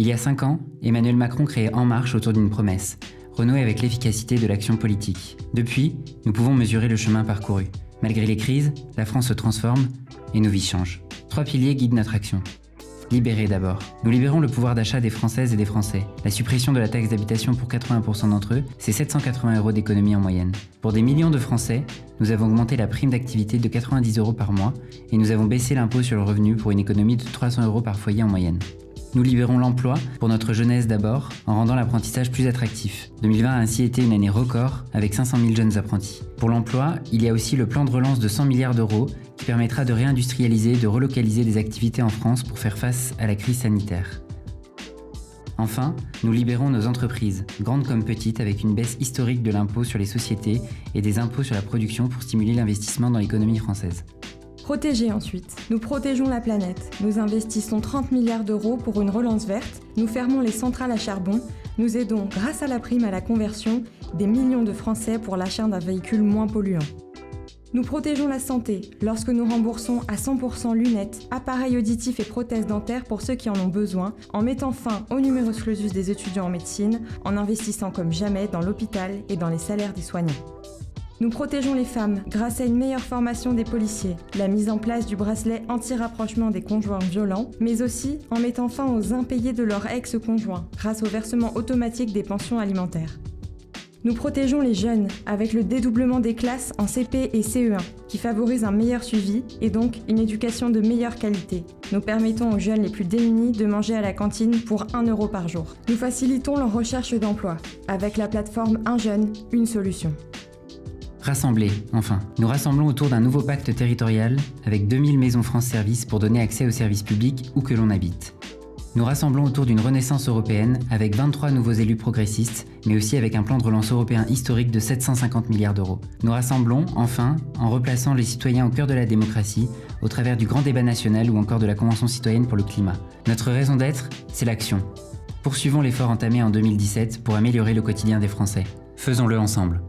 Il y a 5 ans, Emmanuel Macron créait En Marche autour d'une promesse, renouer avec l'efficacité de l'action politique. Depuis, nous pouvons mesurer le chemin parcouru. Malgré les crises, la France se transforme et nos vies changent. 3 piliers guident notre action. Libérer d'abord. Nous libérons le pouvoir d'achat des Françaises et des Français. La suppression de la taxe d'habitation pour 80% d'entre eux, c'est 780 € d'économie en moyenne. Pour des millions de Français, nous avons augmenté la prime d'activité de 90 € par mois et nous avons baissé l'impôt sur le revenu pour une économie de 300 € par foyer en moyenne. Nous libérons l'emploi pour notre jeunesse d'abord, en rendant l'apprentissage plus attractif. 2020 a ainsi été une année record, avec 500 000 jeunes apprentis. Pour l'emploi, il y a aussi le plan de relance de 100 milliards d'euros qui permettra de réindustrialiser, de relocaliser des activités en France pour faire face à la crise sanitaire. Enfin, nous libérons nos entreprises, grandes comme petites, avec une baisse historique de l'impôt sur les sociétés et des impôts sur la production pour stimuler l'investissement dans l'économie française. Protéger ensuite. Nous protégeons la planète. Nous investissons 30 milliards d'euros pour une relance verte. Nous fermons les centrales à charbon. Nous aidons, grâce à la prime à la conversion, des millions de Français pour l'achat d'un véhicule moins polluant. Nous protégeons la santé lorsque nous remboursons à 100% lunettes, appareils auditifs et prothèses dentaires pour ceux qui en ont besoin, en mettant fin au numerus clausus des étudiants en médecine, en investissant comme jamais dans l'hôpital et dans les salaires des soignants. Nous protégeons les femmes grâce à une meilleure formation des policiers, la mise en place du bracelet anti-rapprochement des conjoints violents, mais aussi en mettant fin aux impayés de leurs ex-conjoints grâce au versement automatique des pensions alimentaires. Nous protégeons les jeunes avec le dédoublement des classes en CP et CE1 qui favorise un meilleur suivi et donc une éducation de meilleure qualité. Nous permettons aux jeunes les plus démunis de manger à la cantine pour 1 € par jour. Nous facilitons leur recherche d'emploi avec la plateforme Un jeune, une solution. Rassembler, enfin. Nous rassemblons autour d'un nouveau pacte territorial avec 2000 maisons France Service pour donner accès aux services publics où que l'on habite. Nous rassemblons autour d'une renaissance européenne avec 23 nouveaux élus progressistes, mais aussi avec un plan de relance européen historique de 750 milliards d'euros. Nous rassemblons, enfin, en replaçant les citoyens au cœur de la démocratie, au travers du grand débat national ou encore de la Convention citoyenne pour le climat. Notre raison d'être, c'est l'action. Poursuivons l'effort entamé en 2017 pour améliorer le quotidien des Français. Faisons-le ensemble.